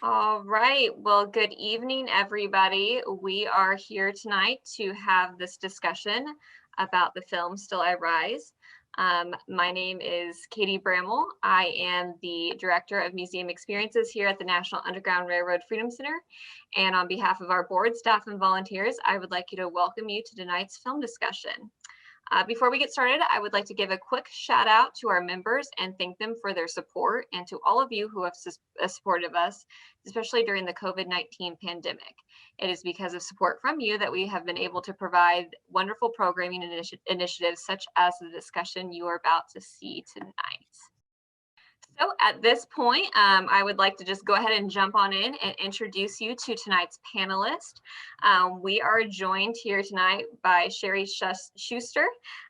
All right. Well, good evening, everybody. We are here tonight to have this discussion about the film Still I Rise. My name is Katie Bramell. I am the Director of Museum Experiences here at the National Underground Railroad Freedom Center. And on behalf of our board, staff, and volunteers, I would like you to welcome you to tonight's film discussion. Before we get started, I would like to give a quick shout out to our members and thank them for their support, and to all of you who have supported us, especially during the COVID-19 pandemic. It is because of support from you that we have been able to provide wonderful programming initiatives such as the discussion you are about to see tonight. So at this point, I would like to just go ahead and jump on in and introduce you to tonight's panelist. We are joined here tonight by Sheri Shuster.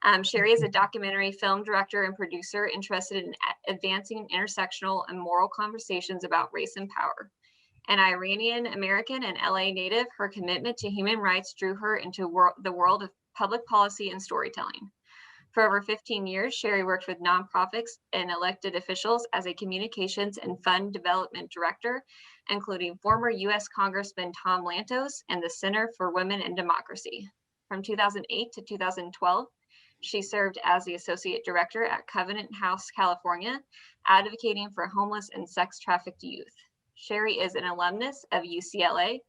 Sheri is a documentary film director and producer interested in advancing intersectional and moral conversations about race and power. An Iranian American and LA native, her commitment to human rights drew her into the world of public policy and storytelling. For over 15 years, Sheri worked with nonprofits and elected officials as a communications and fund development director, including former U.S. Congressman Tom Lantos and the Center for Women and Democracy. From 2008 to 2012, she served as the associate director at Covenant House, California, advocating for homeless and sex-trafficked youth. Sheri is an alumnus of UCLA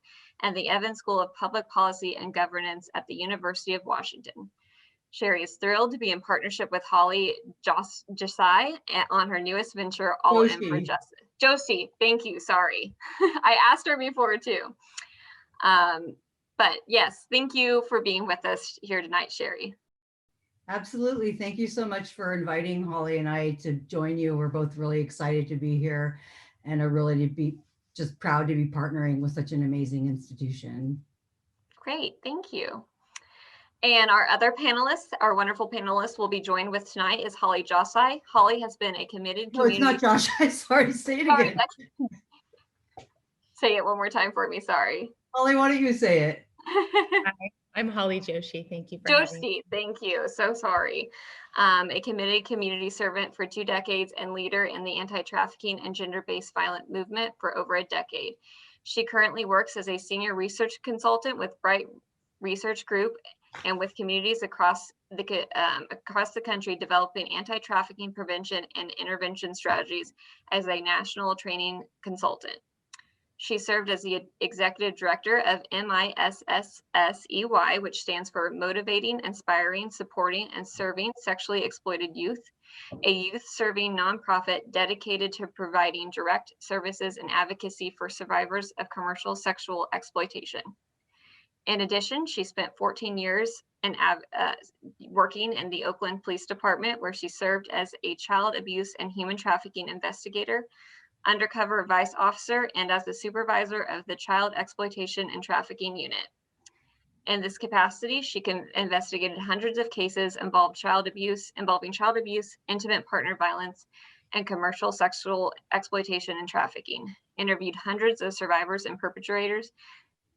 and the Evans School of Public Policy and Governance at the University of Washington. Sheri is thrilled to be in partnership with Holly Joshi on her newest venture, All In for Justice. Joshi, thank you, sorry. I asked her before too. But yes, thank you for being with us here tonight, Sheri. Absolutely. Thank you so much for inviting Holly and I to join you. We're both really excited to be here and are really to be just proud to be partnering with such an amazing institution. Great, thank you. And our other panelists, our wonderful panelists will be joined with tonight is Holly Joshi. Holly has been a committed community. No, it's not Josh. I'm sorry, say it again. Say it one more time for me, sorry. Holly, why don't you say it? Hi, I'm Holly Joshi. Thank you for having me. Joshi, thank you. So sorry. A committed community servant for 2 decades and leader in the anti-trafficking and gender-based violence movement for over a decade. She currently works as a senior research consultant with Bright Research Group and with communities across the country, developing anti-trafficking prevention and intervention strategies as a national training consultant. She served as the executive director of MISSEY, which stands for Motivating, Inspiring, Supporting, and Serving Sexually Exploited Youth, a youth-serving nonprofit dedicated to providing direct services and advocacy for survivors of commercial sexual exploitation. In addition, she spent 14 years working in the Oakland Police Department, where she served as a child abuse and human trafficking investigator, undercover vice officer, and as the supervisor of the Child Exploitation and Trafficking Unit. In this capacity, she investigated hundreds of cases involving child abuse, intimate partner violence, and commercial sexual exploitation and trafficking, interviewed hundreds of survivors and perpetrators,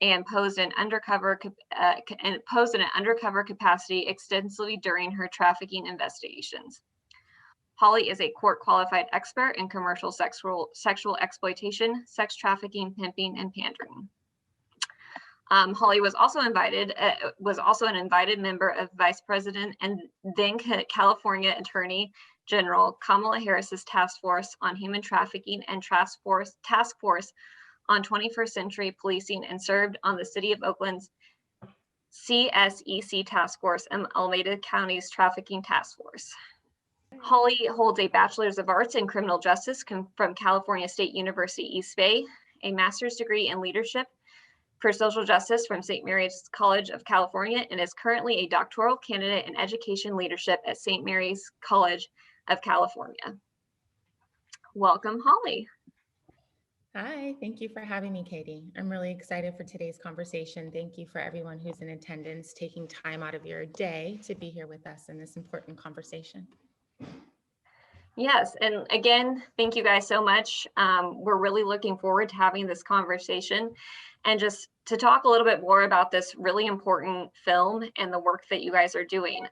and posed in an undercover capacity extensively during her trafficking investigations. Holly is a court-qualified expert in commercial sexual exploitation, sex trafficking, pimping, and pandering. Holly was also an invited member of Vice President and then California Attorney General Kamala Harris's Task Force on Human Trafficking and Task Force on 21st Century Policing, and served on the City of Oakland's CSEC Task Force and Alameda County's Trafficking Task Force. Holly holds a Bachelor's of Arts in Criminal Justice from California State University East Bay, a master's degree in leadership for social justice from St. Mary's College of California, and is currently a doctoral candidate in education leadership at St. Mary's College of California. Welcome, Holly. Hi, thank you for having me, Katie. I'm really excited for today's conversation. Thank you for everyone who's in attendance, taking time out of your day to be here with us in this important conversation. Yes, and again, thank you guys so much. We're really looking forward to having this conversation. and just to talk a little bit more about this really important film and the work that you guys are doing.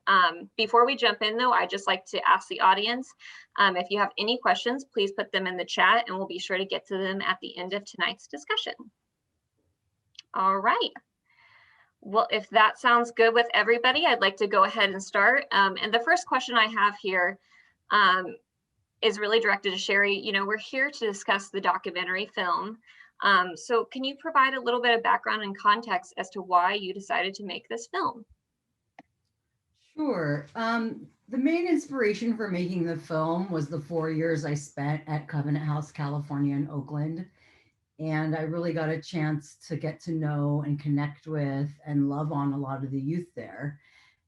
Before we jump in though, I'd just like to ask the audience, if you have any questions, please put them in the chat and we'll be sure to get to them at the end of tonight's discussion. All right. Well, if that sounds good with everybody, I'd like to go ahead and start. And the first question I have here is really directed to Sheri. You know, we're here to discuss the documentary film. So can you provide a little bit of background and context as to why you decided to make this film? Sure. The main inspiration for making the film was the 4 years I spent at Covenant House, California in Oakland. And I really got a chance to get to know and connect with and love on a lot of the youth there.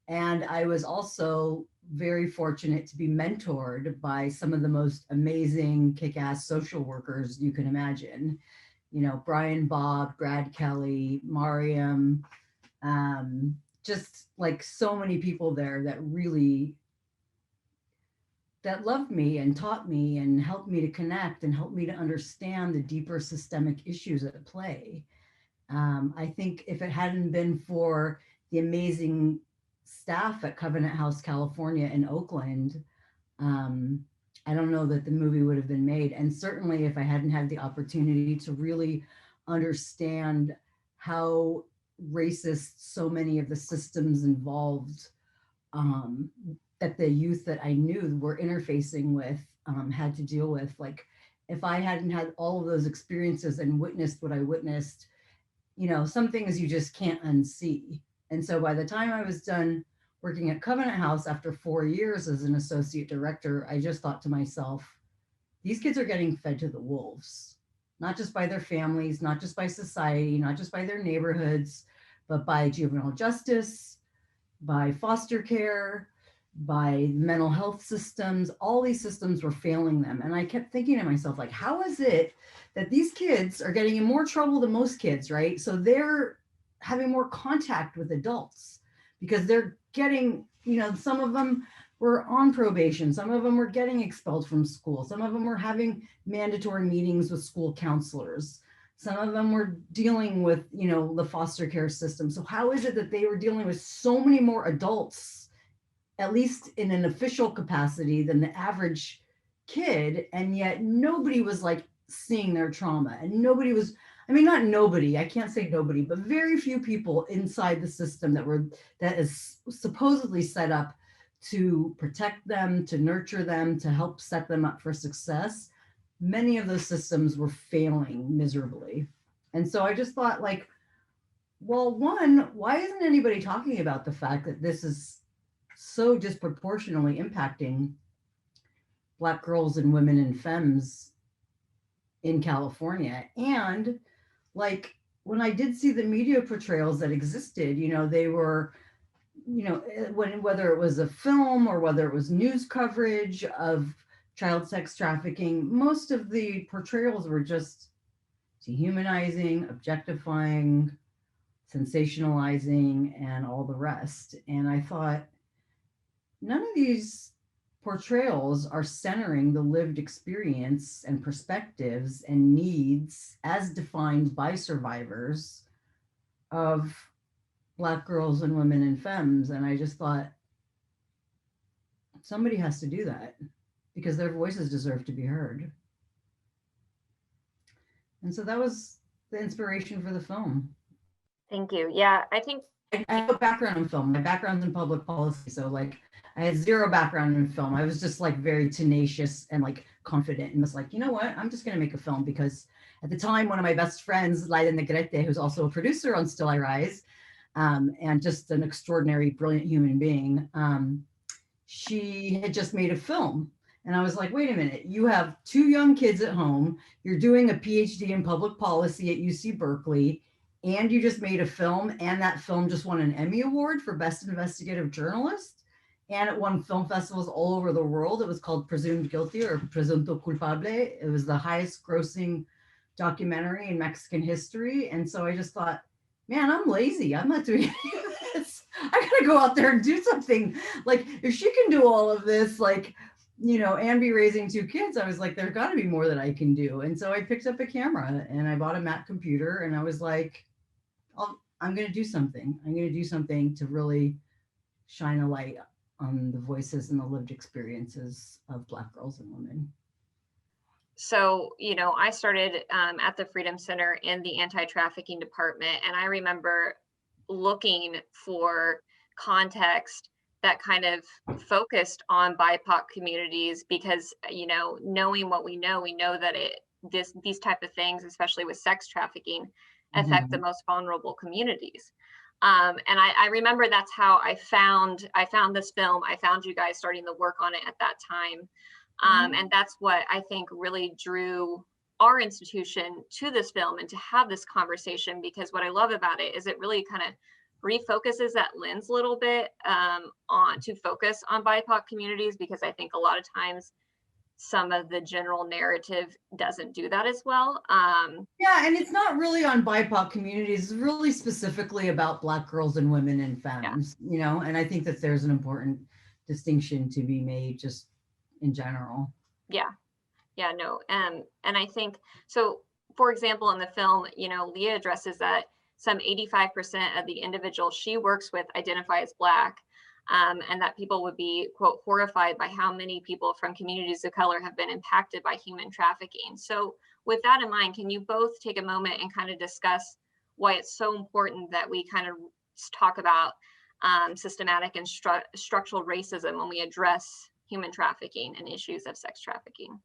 And I was also very fortunate to be mentored by some of the most amazing kick-ass social workers you can imagine. You know, Brian Bob, Brad Kelly, Mariam, just like so many people there that really that loved me and taught me and helped me to connect and helped me to understand the deeper systemic issues at play. I think if it hadn't been for the amazing staff at Covenant House, California in Oakland, I don't know that the movie would have been made. And certainly if I hadn't had the opportunity to really understand how racist so many of the systems involved that the youth that I knew were interfacing with had to deal with. Like, if I hadn't had all of those experiences and witnessed what I witnessed, you know, some things you just can't unsee. And so by the time I was done working at Covenant House after 4 years as an associate director, I just thought to myself, these kids are getting fed to the wolves, not just by their families, not just by society, not just by their neighborhoods, but by juvenile justice, by foster care, by mental health systems. All these systems were failing them. And I kept thinking to myself, like, how is it that these kids are getting in more trouble than most kids, right? So they're having more contact with adults because they're getting, you know, some of them were on probation. Some of them were getting expelled from school. Some of them were having mandatory meetings with school counselors. Some of them were dealing with, you know, the foster care system. So how is it that they were dealing with so many more adults, at least in an official capacity, than the average kid, and yet nobody was like seeing their trauma, and nobody was, I mean, not nobody, I can't say nobody, but very few people inside the system that is supposedly set up to protect them, to nurture them, to help set them up for success. Many of those systems were failing miserably. And so I just thought, like, well, one, why isn't anybody talking about the fact that this is so disproportionately impacting Black girls and women and femmes in California? And like, when I did see the media portrayals that existed, you know, they were, you know, whether it was a film or whether it was news coverage of child sex trafficking, most of the portrayals were just dehumanizing, objectifying, sensationalizing, and all the rest. And I thought, none of these portrayals are centering the lived experience and perspectives and needs as defined by survivors of Black girls and women and femmes. And I just thought, somebody has to do that because their voices deserve to be heard. And so that was the inspiration for the film. Thank you. Yeah, I think I have a background in film. My background's in public policy. So like, I had zero background in film. I was just like very tenacious and like confident and was like, you know what, I'm just going to make a film. Because at the time, one of my best friends, Laila Negrete, who's also a producer on Still I Rise, and just an extraordinary, brilliant human being, she had just made a film. And I was like, wait a minute, you have 2 young kids at home, you're doing a PhD in public policy at UC Berkeley, and you just made a film, and that film just won an Emmy Award for Best Investigative Journalist, and it won film festivals all over the world. It was called Presumed Guilty or Presunto Culpable. It was the highest grossing documentary in Mexican history. And so I just thought, man, I'm lazy. I'm not doing any of this. I gotta go out there and do something. Like, if she can do all of this, like, you know, and be raising 2 kids, I was like, there's got to be more that I can do. And so I picked up a camera and I bought a Mac computer and I was like, I'm going to do something. I'm going to do something to really shine a light on the voices and the lived experiences of Black girls and women. So, you know, I started at the Freedom Center in the anti-trafficking department, and I remember looking for context that kind of focused on BIPOC communities because, you know, knowing what we know that these type of things, especially with sex trafficking, affect the most vulnerable communities. And I remember that's how I found this film. I found you guys starting the work on it at that time. And that's what I think really drew our institution to this film and to have this conversation, because what I love about it is it really kind of refocuses that lens a little bit to focus on BIPOC communities, because I think a lot of times some of the general narrative doesn't do that as well. Yeah, and it's not really on BIPOC communities, it's really specifically about Black girls and women and femmes, you know, and I think that there's an important distinction to be made just in general. Yeah, no. And I think, so for example, in the film, you know, Leah addresses that some 85% of the individuals she works with identify as Black, and that people would be, quote, horrified by how many people from communities of color have been impacted by human trafficking. So with that in mind, can you both take a moment and kind of discuss why it's so important that we kind of talk about systematic and structural racism when we address human trafficking and issues of sex trafficking?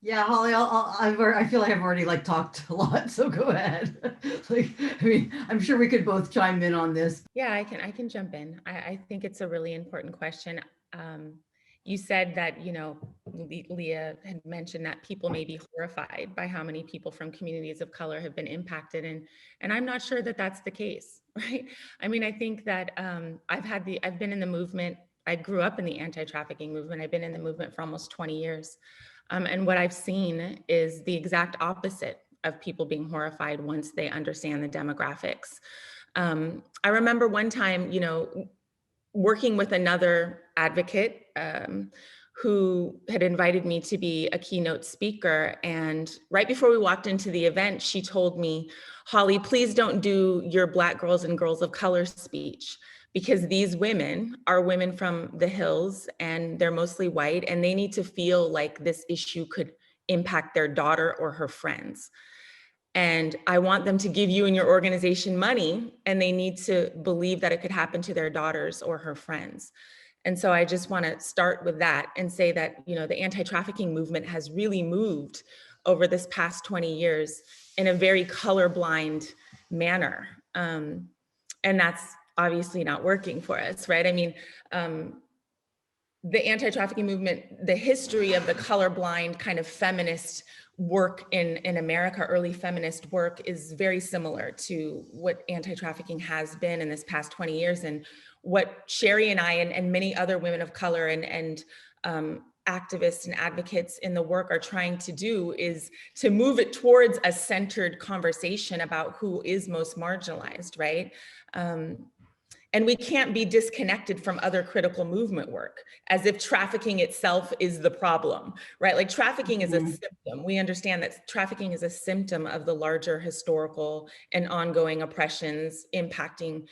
Yeah, Holly, I feel like I've already like talked a lot, so go ahead. Like, I mean, I'm sure we could both chime in on this. Yeah, I can jump in. I think it's a really important question. You said that, you know, Leah had mentioned that people may be horrified by how many people from communities of color have been impacted, and I'm not sure that that's the case, right? I mean, I think that I've been in the movement. I grew up in the anti-trafficking movement. I've been in the movement for almost 20 years. And what I've seen is the exact opposite of people being horrified once they understand the demographics. I remember one time, you know, working with another advocate who had invited me to be a keynote speaker. And right before we walked into the event, she told me, Holly, please don't do your Black girls and girls of color speech, because these women are women from the hills and they're mostly white, and they need to feel like this issue could impact their daughter or her friends. And I want them to give you and your organization money, and they need to believe that it could happen to their daughters or her friends. And so I just want to start with that and say that, you know, the anti-trafficking movement has really moved over this past 20 years in a very colorblind manner. And that's obviously not working for us, right? I mean, the anti-trafficking movement, the history of the colorblind kind of feminist work in America, early feminist work, is very similar to what anti-trafficking has been in this past 20 years. And what Sheri and I and many other women of color and activists and advocates in the work are trying to do is to move it towards a centered conversation about who is most marginalized, right? And we can't be disconnected from other critical movement work as if trafficking itself is the problem, right? Like trafficking is a symptom. We understand that trafficking is a symptom of the larger historical and ongoing oppressions impacting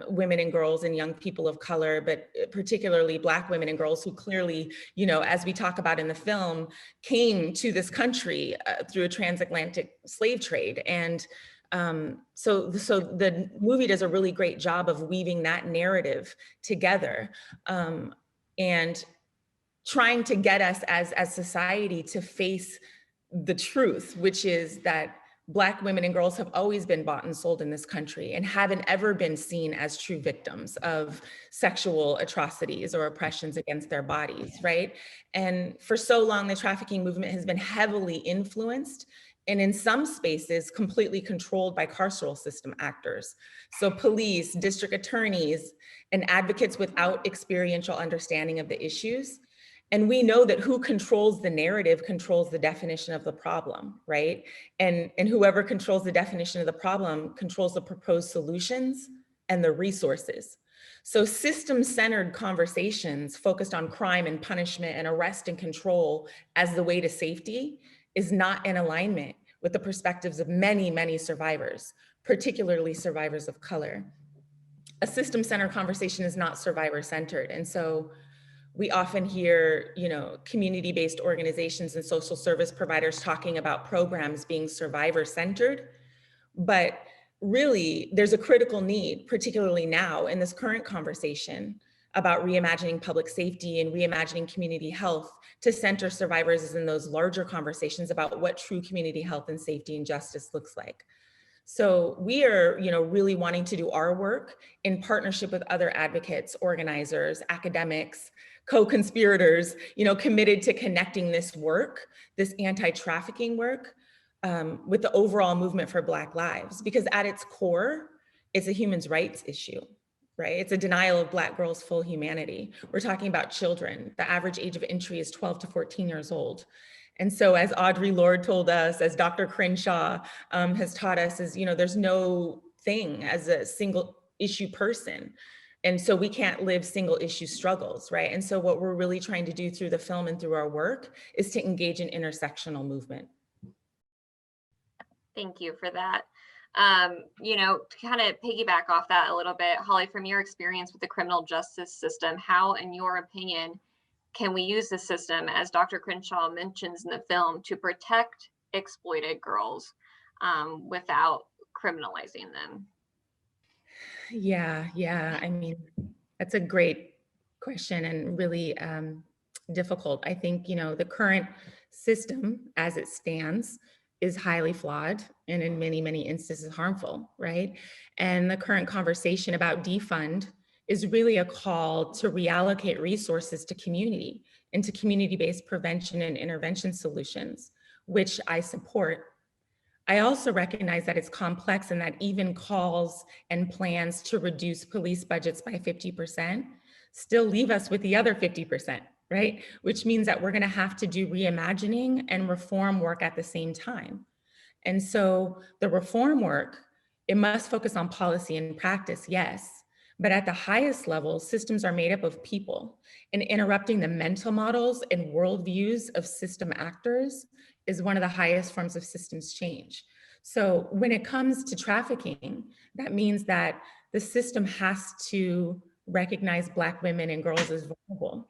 women and girls and young people of color, but particularly Black women and girls who clearly, you know, as we talk about in the film, came to this country through a transatlantic slave trade. And so the movie does a really great job of weaving that narrative together and trying to get us as society to face the truth, which is that Black women and girls have always been bought and sold in this country and haven't ever been seen as true victims of sexual atrocities or oppressions against their bodies, right? And for so long, the trafficking movement has been heavily influenced and in some spaces completely controlled by carceral system actors. So police, district attorneys, and advocates without experiential understanding of the issues. And we know that who controls the narrative controls the definition of the problem, right? And whoever controls the definition of the problem controls the proposed solutions and the resources. So system-centered conversations focused on crime and punishment and arrest and control as the way to safety is not in alignment with the perspectives of many, many survivors, particularly survivors of color. A system-centered conversation is not survivor-centered. And so we often hear, community-based organizations and social service providers talking about programs being survivor-centered, but really there's a critical need, particularly now in this current conversation about reimagining public safety and reimagining community health, to center survivors in those larger conversations about what true community health and safety and justice looks like. So we are, really wanting to do our work in partnership with other advocates, organizers, academics, co-conspirators, committed to connecting this work, this anti-trafficking work, with the overall movement for Black lives, because at its core, it's a human rights issue, right? It's a denial of Black girls' full humanity. We're talking about children. The average age of entry is 12 to 14 years old. And so as Audre Lorde told us, as Dr. Crenshaw has taught us, is, there's no thing as a single issue person. And so we can't live single issue struggles, right? And so what we're really trying to do through the film and through our work is to engage in intersectional movement. Thank you for that. To kind of piggyback off that a little bit, Holly, from your experience with the criminal justice system, how, in your opinion, can we use the system, as Dr. Crenshaw mentions in the film, to protect exploited girls without criminalizing them? Yeah. I mean, that's a great question and really difficult. I think, the current system as it stands is highly flawed and in many, many instances harmful, right? And the current conversation about defund is really a call to reallocate resources to community and to community-based prevention and intervention solutions, which I support. I also recognize that it's complex and that even calls and plans to reduce police budgets by 50% still leave us with the other 50%, right? Which means that we're gonna have to do reimagining and reform work at the same time. And so the reform work, it must focus on policy and practice, yes, but at the highest level, systems are made up of people, and interrupting the mental models and worldviews of system actors is one of the highest forms of systems change. So when it comes to trafficking, that means that the system has to recognize Black women and girls as vulnerable,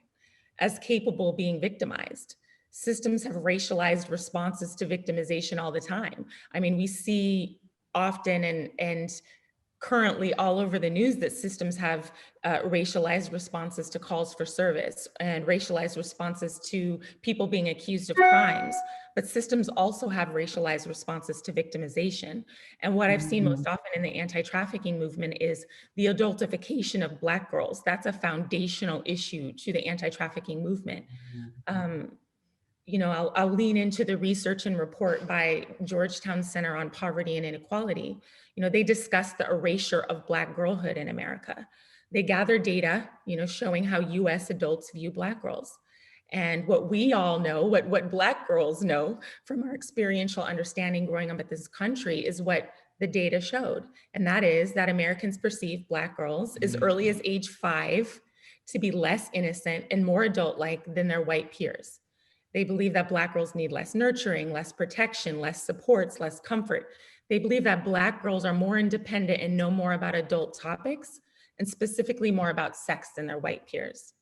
as capable of being victimized. Systems have racialized responses to victimization all the time. I mean, we see often and currently all over the news that systems have racialized responses to calls for service and racialized responses to people being accused of crimes. But systems also have racialized responses to victimization. And what I've seen most often in the anti-trafficking movement is the adultification of Black girls. That's a foundational issue to the anti-trafficking movement. I'll lean into the research and report by Georgetown Center on Poverty and Inequality. They discuss the erasure of Black girlhood in America. They gather data, showing how US adults view Black girls. And what we all know, what Black girls know from our experiential understanding growing up in this country is what the data showed. And that is that Americans perceive Black girls as early as age 5 to be less innocent and more adult-like than their white peers. They believe that Black girls need less nurturing, less protection, less supports, less comfort. They believe that Black girls are more independent and know more about adult topics, and specifically more about sex than their white peers.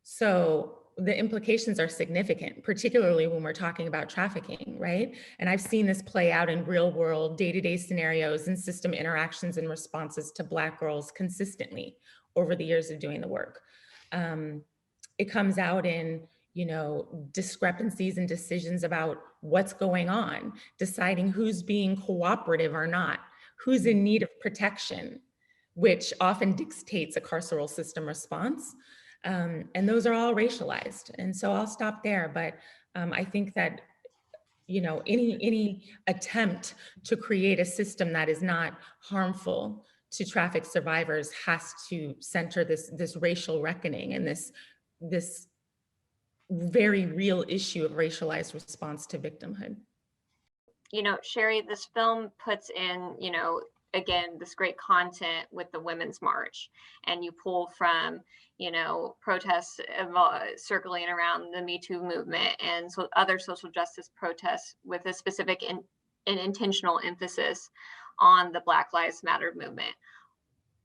So the implications are significant, particularly when we're talking about trafficking, right? And I've seen this play out in real world, day-to-day scenarios and system interactions and responses to Black girls consistently over the years of doing the work. It comes out in discrepancies and decisions about what's going on, deciding who's being cooperative or not, who's in need of protection, which often dictates a carceral system response. And those are all racialized. And so I'll stop there, but I think that any attempt to create a system that is not harmful to trafficked survivors has to center this racial reckoning and this very real issue of racialized response to victimhood. Sheri, this film puts in, again, this great content with the Women's March, and you pull from, you know, protests circling around the Me Too movement and so other social justice protests with a specific and intentional emphasis on the Black Lives Matter movement.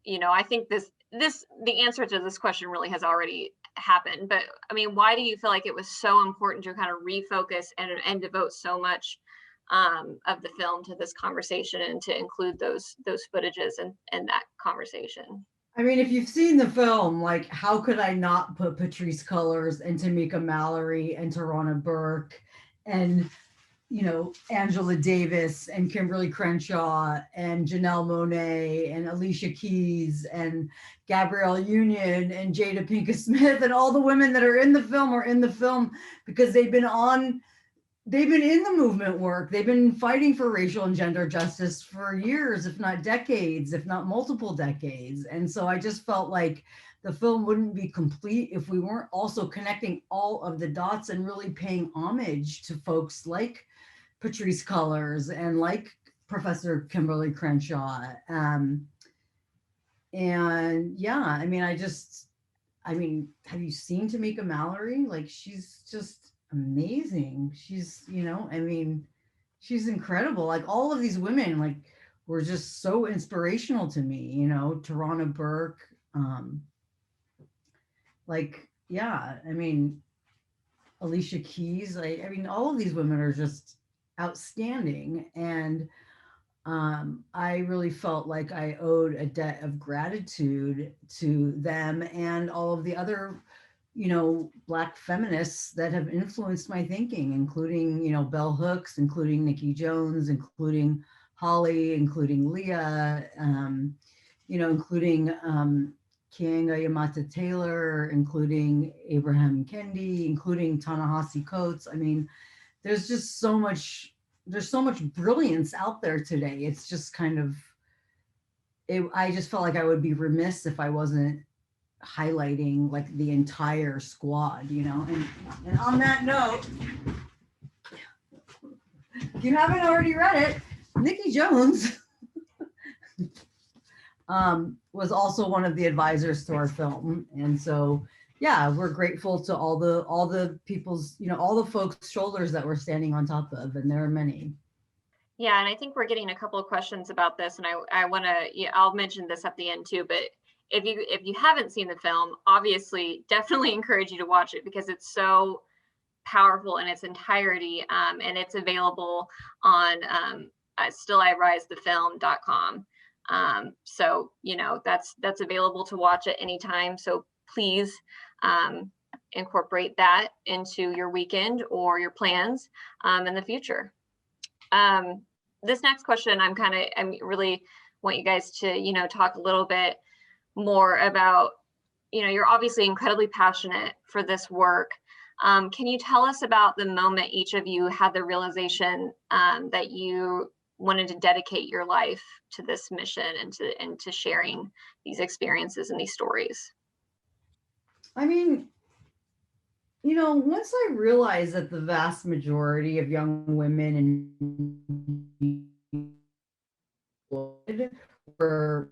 You know, I think the answer to this question really has already happened, but I mean, why do you feel like it was so important to kind of refocus and devote so much of the film to this conversation and to include those footages and that conversation? I mean, if you've seen the film, like, how could I not put Patrisse Cullors and Tamika Mallory and Tarana Burke and, you know, Angela Davis and Kimberly Crenshaw and Janelle Monáe and Alicia Keys and Gabrielle Union and Jada Pinkett Smith and all the women that are in the film because they've been in the movement work. They've been fighting for racial and gender justice for years, if not decades, if not multiple decades. And so I just felt like the film wouldn't be complete if we weren't also connecting all of the dots and really paying homage to folks like Patrisse Cullors and like Professor Kimberly Crenshaw. And yeah, I mean, have you seen Tamika Mallory? Like, she's just amazing. She's, you know, I mean, she's incredible. Like, all of these women, like, were just so inspirational to me, you know, Tarana Burke, like, yeah, I mean, Alicia Keys, I mean, all of these women are just outstanding. And I really felt like I owed a debt of gratitude to them and all of the other, you know, Black feminists that have influenced my thinking, including, you know, Bell Hooks, including Nikki Jones, including Holly, including Leah, you know, including Keeanga-Yamahtta Taylor, including Abraham Kendi, including Ta-Nehisi Coates. I mean, there's so much brilliance out there today. It's just kind of, I just felt like I would be remiss if I wasn't highlighting like the entire squad, you know. And on that note, if you haven't already read it, Nikki Jones was also one of the advisors to our film. And so, yeah, we're grateful to all the people's, you know, all the folks' shoulders that we're standing on top of, and there are many. Yeah, and I think we're getting a couple of questions about this, and I want to, yeah, I'll mention this at the end too, but if you haven't seen the film, obviously definitely encourage you to watch it because it's so powerful in its entirety, and it's available on stillirisethefilm.com. So, you know, that's available to watch at any time. So please incorporate that into your weekend or your plans in the future. This next question, I really want you guys to, you know, talk a little bit more about, you know, you're obviously incredibly passionate for this work. Can you tell us about the moment each of you had the realization that you wanted to dedicate your life to this mission and to sharing these experiences and these stories? I mean, you know, once I realized that the vast majority of young women were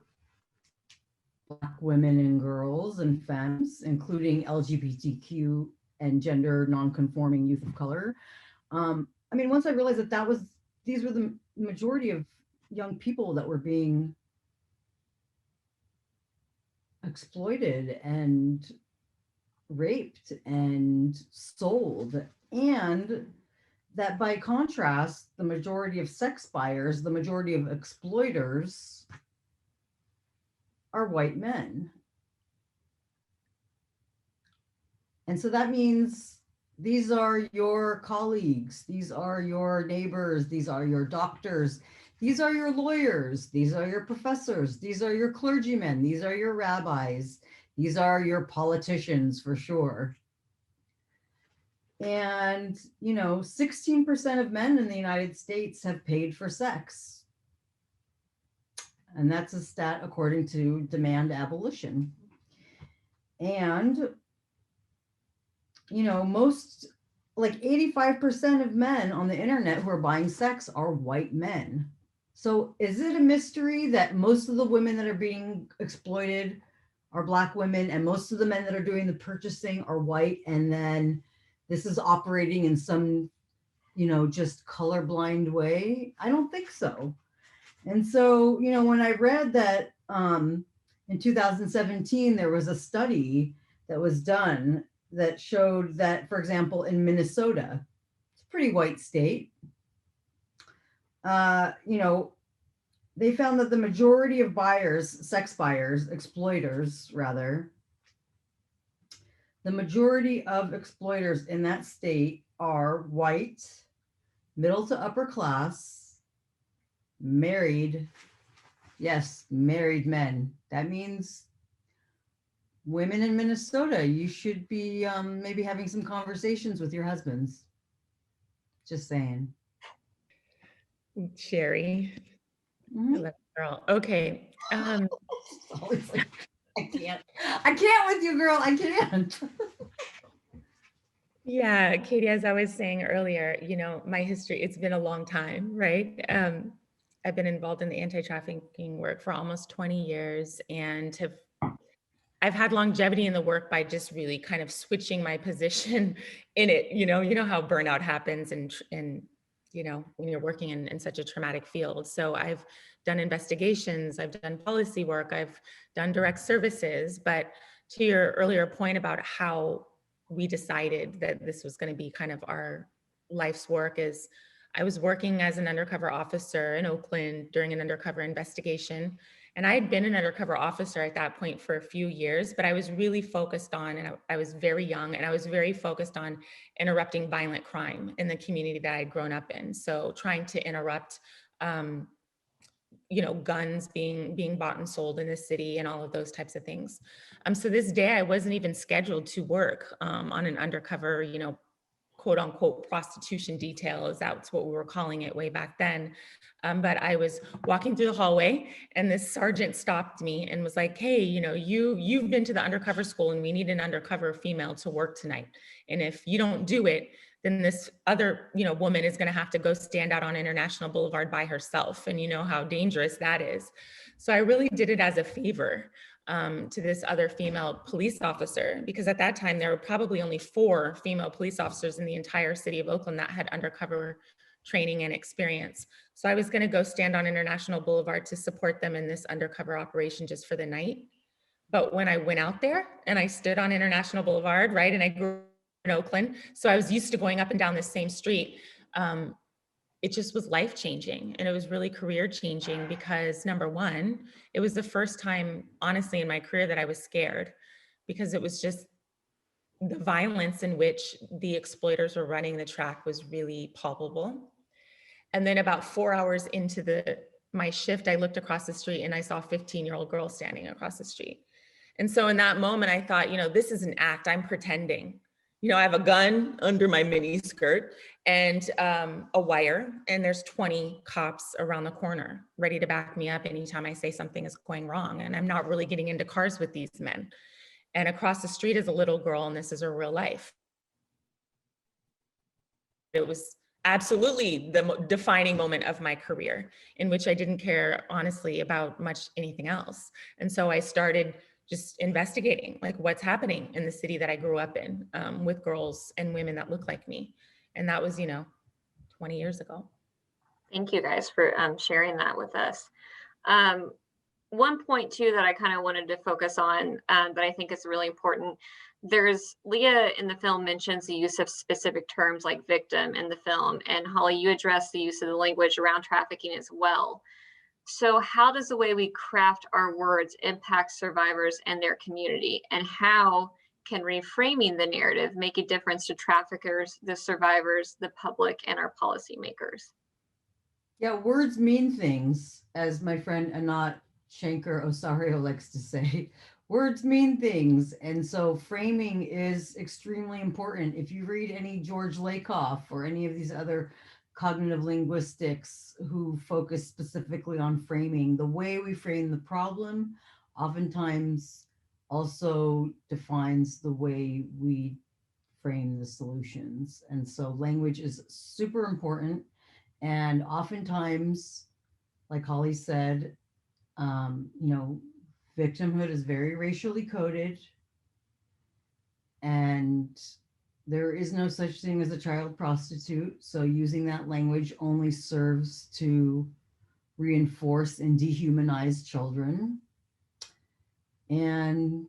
Black women and girls and femmes, including LGBTQ and gender nonconforming youth of color. I mean, once I realized that these were the majority of young people that were being exploited and raped and sold, and that by contrast, the majority of sex buyers, the majority of exploiters are white men. And so that means these are your colleagues, these are your neighbors, these are your doctors, these are your lawyers, these are your professors, these are your clergymen, these are your rabbis, these are your politicians for sure. And, you know, 16% of men in the United States have paid for sex. And that's a stat according to Demand Abolition. And, you know, most, like 85% of men on the internet who are buying sex are white men. So is it a mystery that most of the women that are being exploited are Black women and most of the men that are doing the purchasing are white, and then this is operating in some, just colorblind way? I don't think so. And so, when I read that in 2017, there was a study that was done that showed that, for example, in Minnesota, it's a pretty white state, uh, you know, they found that the majority of buyers, sex buyers, exploiters rather, the majority of exploiters in that state are white, middle to upper class, married. Yes, married men. That means women in Minnesota, you should be maybe having some conversations with your husbands. Just saying. Sheri, Mhm. I love you, girl. Okay. It's always like, I can't with you, girl. I can't. Yeah, Katie, as I was saying earlier, my history, it's been a long time, right? I've been involved in the anti-trafficking work for almost 20 years and I've had longevity in the work by just really kind of switching my position in it. You know how burnout happens and when you're working in such a traumatic field. So I've done investigations, I've done policy work, I've done direct services. But to your earlier point about how we decided that this was going to be kind of our life's work is I was working as an undercover officer in Oakland during an undercover investigation. And I had been an undercover officer at that point for a few years, but I was really focused on, and I was very young, and I was very focused on interrupting violent crime in the community that I had grown up in. So trying to interrupt, guns being bought and sold in the city and all of those types of things. So this day I wasn't even scheduled to work on an undercover, quote unquote prostitution detail, as that's what we were calling it way back then. But I was walking through the hallway and this sergeant stopped me and was like, hey, you've been to the undercover school and we need an undercover female to work tonight. And if you don't do it, then this other, woman is going to have to go stand out on International Boulevard by herself. And you know how dangerous that is. So I really did it as a favor to this other female police officer, because at that time there were probably only 4 female police officers in the entire city of Oakland that had undercover training and experience. So I was going to go stand on International Boulevard to support them in this undercover operation just for the night. But when I went out there and I stood on International Boulevard, right, and I grew up in Oakland, so I was used to going up and down the same street. It just was life changing, and it was really career changing because number one, it was the first time, honestly, in my career that I was scared, because it was just the violence in which the exploiters were running the track was really palpable. And then about 4 hours into my shift, I looked across the street and I saw a 15-year-old girl standing across the street. And so in that moment, I thought, this is an act. I'm pretending. I have a gun under my mini skirt and a wire, and there's 20 cops around the corner ready to back me up anytime I say something is going wrong. And I'm not really getting into cars with these men. And across the street is a little girl, and this is her real life. It was absolutely the defining moment of my career, in which I didn't care, honestly, about much anything else. And so I started just investigating, like, what's happening in the city that I grew up in with girls and women that look like me. And that was, 20 years ago. Thank you guys for sharing that with us. One point too that I kind of wanted to focus on that I think is really important. There's Leah in the film mentions the use of specific terms like victim in the film, and Holly, you address the use of the language around trafficking as well. So how does the way we craft our words impact survivors and their community? And how can reframing the narrative make a difference to traffickers, the survivors, the public, and our policymakers? Yeah, words mean things, as my friend Anat Shanker Osario likes to say. Words mean things. And so framing is extremely important. If you read any George Lakoff or any of these other cognitive linguistics who focus specifically on framing, the way we frame the problem oftentimes also defines the way we frame the solutions. And so language is super important. And oftentimes like Holly said, you know, victimhood is very racially coded, and there is no such thing as a child prostitute. So using that language only serves to reinforce and dehumanize children. And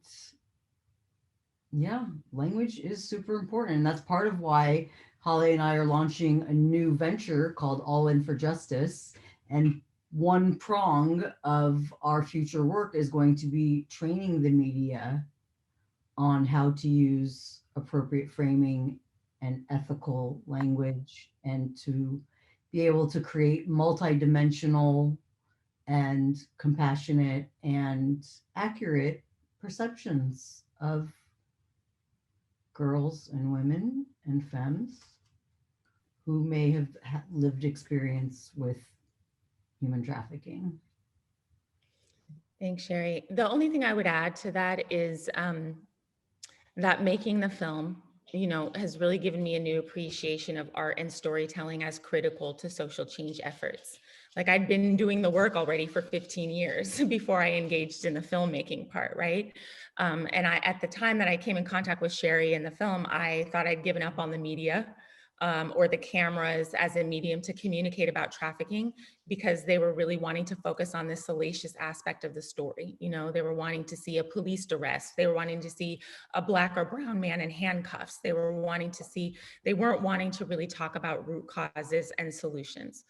yeah, language is super important. And that's part of why Holly and I are launching a new venture called All In for Justice. And one prong of our future work is going to be training the media on how to use appropriate framing and ethical language, and to be able to create multidimensional and compassionate and accurate perceptions of girls and women and femmes who may have lived experience with human trafficking. Thanks, Sheri. The only thing I would add to that is that making the film, you know, has really given me a new appreciation of art and storytelling as critical to social change efforts. Like, I'd been doing the work already for 15 years before I engaged in the filmmaking part, right? And at the time that I came in contact with Sheri in the film, I thought I'd given up on the media or the cameras as a medium to communicate about trafficking, because they were really wanting to focus on this salacious aspect of the story. You know, they were wanting to see a police arrest. They were wanting to see a Black or brown man in handcuffs. They weren't wanting to really talk about root causes and solutions.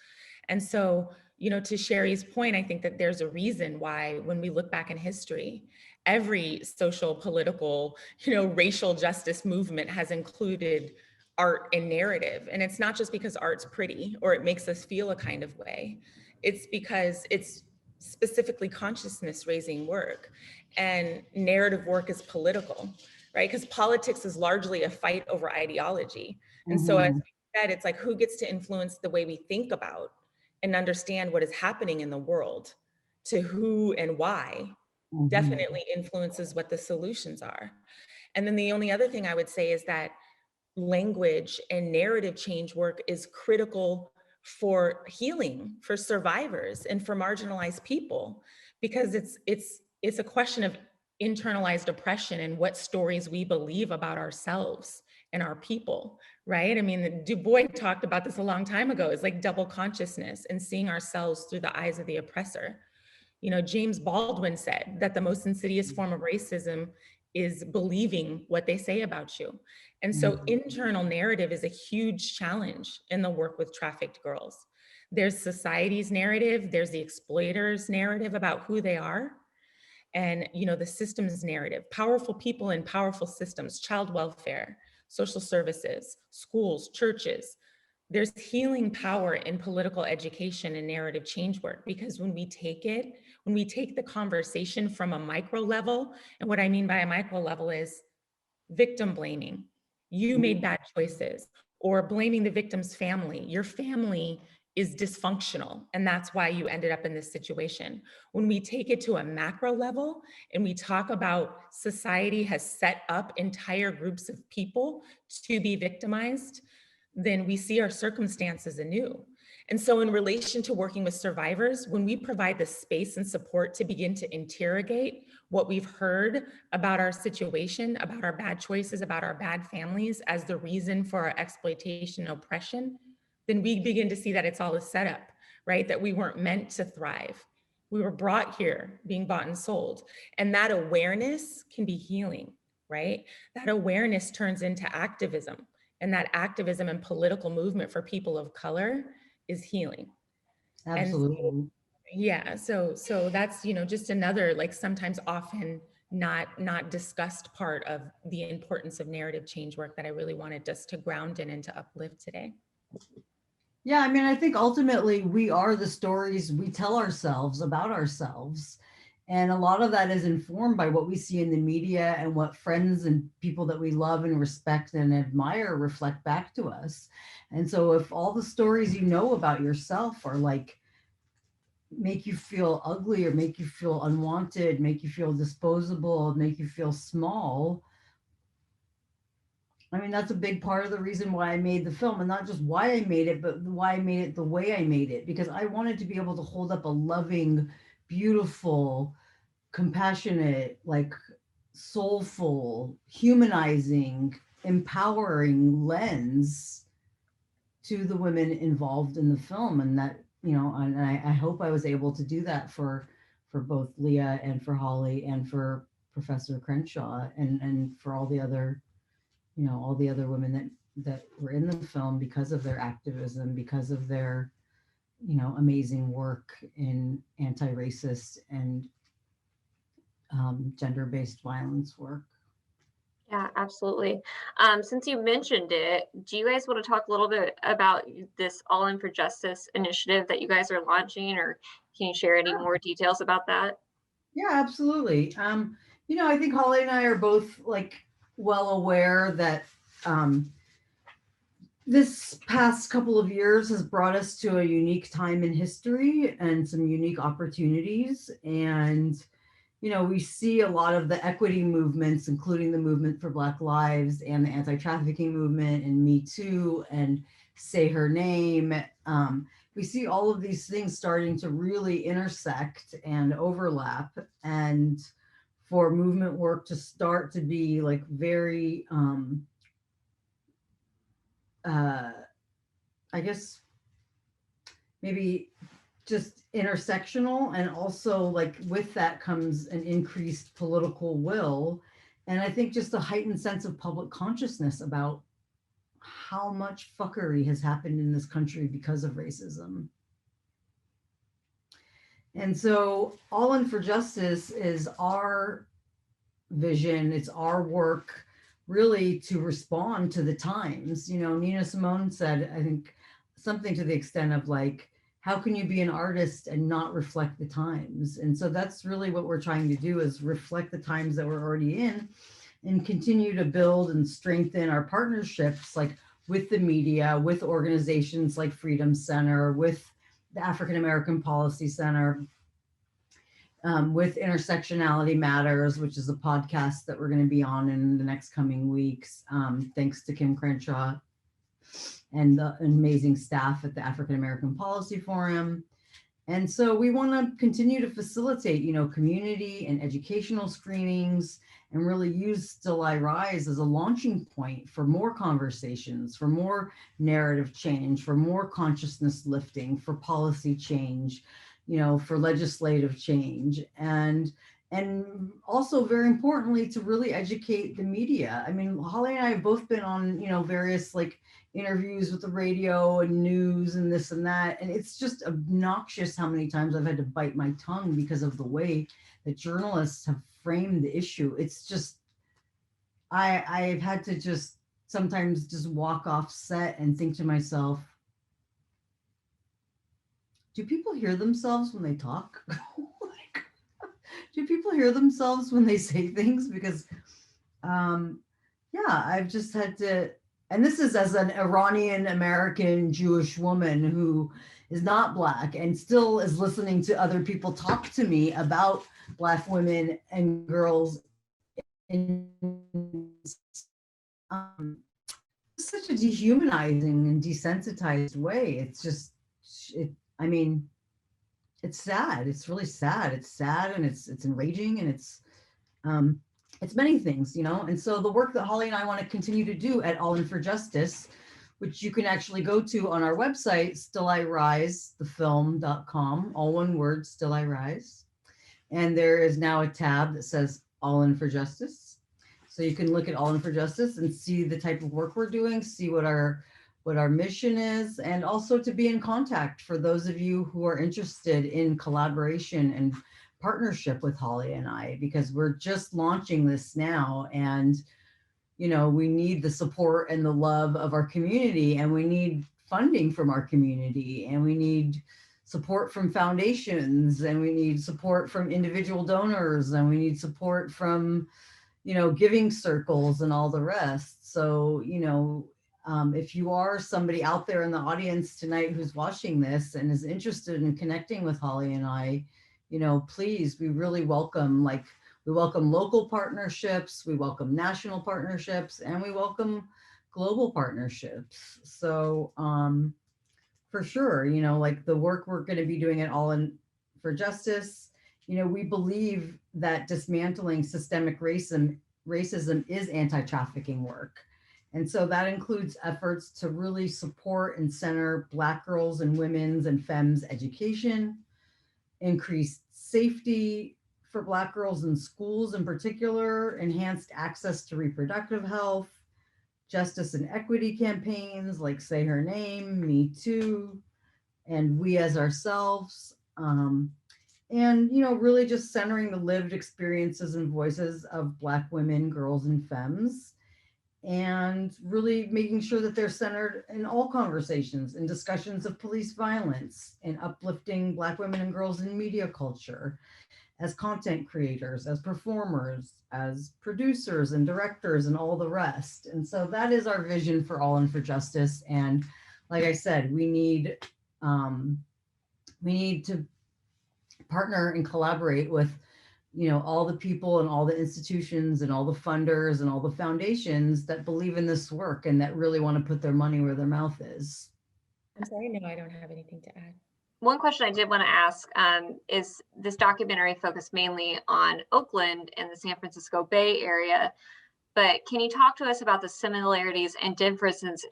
And so, you know, to Sheri's point, I think that there's a reason why, when we look back in history, every social, political, you know, racial justice movement has included art and narrative. And it's not just because art's pretty or it makes us feel a kind of way. It's because it's specifically consciousness raising work, and narrative work is political, right? Because politics is largely a fight over ideology. And so, as Mhm. we said, it's like, who gets to influence the way we think about and understand what is happening in the world, to who and why Mhm. definitely influences what the solutions are. And then the only other thing I would say is that language and narrative change work is critical for healing, for survivors, and for marginalized people, because it's a question of internalized oppression and what stories we believe about ourselves and our people, right? I mean, Du Bois talked about this a long time ago. It's like double consciousness and seeing ourselves through the eyes of the oppressor. You know, James Baldwin said that the most insidious form of racism is believing what they say about you. And so Mhm. internal narrative is a huge challenge in the work with trafficked girls. There's society's narrative, there's the exploiter's narrative about who they are, and, you know, the systems narrative, powerful people in powerful systems, child welfare, social services, schools, churches. There's healing power in political education and narrative change work, because when we take the conversation from a micro level, and what I mean by a micro level is victim blaming. You made bad choices, or blaming the victim's family. Your family is dysfunctional, and that's why you ended up in this situation. When we take it to a macro level and we talk about society has set up entire groups of people to be victimized, then we see our circumstances anew. And so, in relation to working with survivors, when we provide the space and support to begin to interrogate what we've heard about our situation, about our bad choices, about our bad families as the reason for our exploitation and oppression, then we begin to see that it's all a setup, right? That we weren't meant to thrive. We were brought here being bought and sold. And that awareness can be healing, right? That awareness turns into activism. And that activism and political movement for people of color is healing. And so, Absolutely. yeah, so that's, you know, just another, like, sometimes often not discussed part of the importance of narrative change work that I really wanted us to ground in and to uplift today. Yeah, I mean, I think ultimately we are the stories we tell ourselves about ourselves. And a lot of that is informed by what we see in the media and what friends and people that we love and respect and admire reflect back to us. And so if all the stories you know about yourself are like, make you feel ugly or make you feel unwanted, make you feel disposable, make you feel small, I mean, that's a big part of the reason why I made the film, and not just why I made it, but why I made it the way I made it, because I wanted to be able to hold up a loving, beautiful, compassionate, like soulful, humanizing, empowering lens to the women involved in the film. And that, you know, and I hope I was able to do that for both Leah and for Holly and for Professor Crenshaw and for all the other, you know, all the other women that were in the film because of their activism, because of their, you know, amazing work in anti-racist and gender-based violence work. Yeah, absolutely. Since you mentioned it, do you guys want to talk a little bit about this All In for Justice initiative that you guys are launching, or can you share any more details about that? Yeah, absolutely. You know, I think Holly and I are both like well aware that this past couple of years has brought us to a unique time in history and some unique opportunities. And, you know, we see a lot of the equity movements, including the movement for Black Lives and the anti-trafficking movement and Me Too and Say Her Name. We see all of these things starting to really intersect and overlap, and for movement work to start to be like very, I guess, maybe just intersectional, and also like with that comes an increased political will, and I think just a heightened sense of public consciousness about how much fuckery has happened in this country because of racism. And so All In for Justice is our vision, it's our work really to respond to the times. You know, Nina Simone said, I think, something to the extent of like, how can you be an artist and not reflect the times? And so that's really what we're trying to do, is reflect the times that we're already in and continue to build and strengthen our partnerships, like with the media, with organizations like Freedom Center, with the African American Policy Center, with Intersectionality Matters, which is a podcast that we're going to be on in the next coming weeks, thanks to Kim Crenshaw and the amazing staff at the African American Policy Forum. And so we want to continue to facilitate, you know, community and educational screenings, and really use Still I Rise as a launching point for more conversations, for more narrative change, for more consciousness lifting, for policy change, you know, for legislative change, and also very importantly to really educate the media. I mean, Holly and I have both been on, you know, various like interviews with the radio and news and this and that, and it's just obnoxious how many times I've had to bite my tongue because of the way that journalists have framed the issue. It's just, I've had to just sometimes just walk off set and think to myself, do people hear themselves when they talk? Like, do people hear themselves when they say things? Because yeah, I've just had to, and this is as an Iranian American Jewish woman who is not Black and still is listening to other people talk to me about Black women and girls in such a dehumanizing and desensitized way. It's just, I mean, it's sad. It's really sad. It's sad, and it's enraging, and it's many things, you know. And so the work that Holly and I want to continue to do at All In for Justice, which you can actually go to on our website, stillirisethefilm.com, all one word, Still I Rise. And there is now a tab that says All In for Justice. So you can look at All In for Justice and see the type of work we're doing, see what our mission is, and also to be in contact for those of you who are interested in collaboration and partnership with Holly and I, because we're just launching this now, and you know, we need the support and the love of our community, and we need funding from our community, and we need support from foundations, and we need support from individual donors, and we need support from, you know, giving circles and all the rest. So, you know, if you are somebody out there in the audience tonight who's watching this and is interested in connecting with Holly and I, you know, please, we really welcome, like, We welcome local partnerships, we welcome national partnerships, and we welcome global partnerships. So for sure, you know, like the work we're going to be doing at All In for Justice, you know, we believe that dismantling systemic racism is anti-trafficking work. And so that includes efforts to really support and center Black girls and women's and femmes education, increased safety for Black girls in schools in particular, enhanced access to reproductive health, justice and equity campaigns like Say Her Name, Me Too, and We As Ourselves. And, you know, really just centering the lived experiences and voices of Black women, girls, and femmes, and really making sure that they're centered in all conversations and discussions of police violence and uplifting Black women and girls in media culture as content creators, as performers, as producers and directors and all the rest. And so that is our vision for All In for Justice. And like I said, we need to partner and collaborate with, you know, all the people and all the institutions and all the funders and all the foundations that believe in this work and that really want to put their money where their mouth is. I'm sorry, no, I don't have anything to add. One question I did want to ask is this documentary focused mainly on Oakland and the San Francisco Bay Area, but can you talk to us about the similarities and differences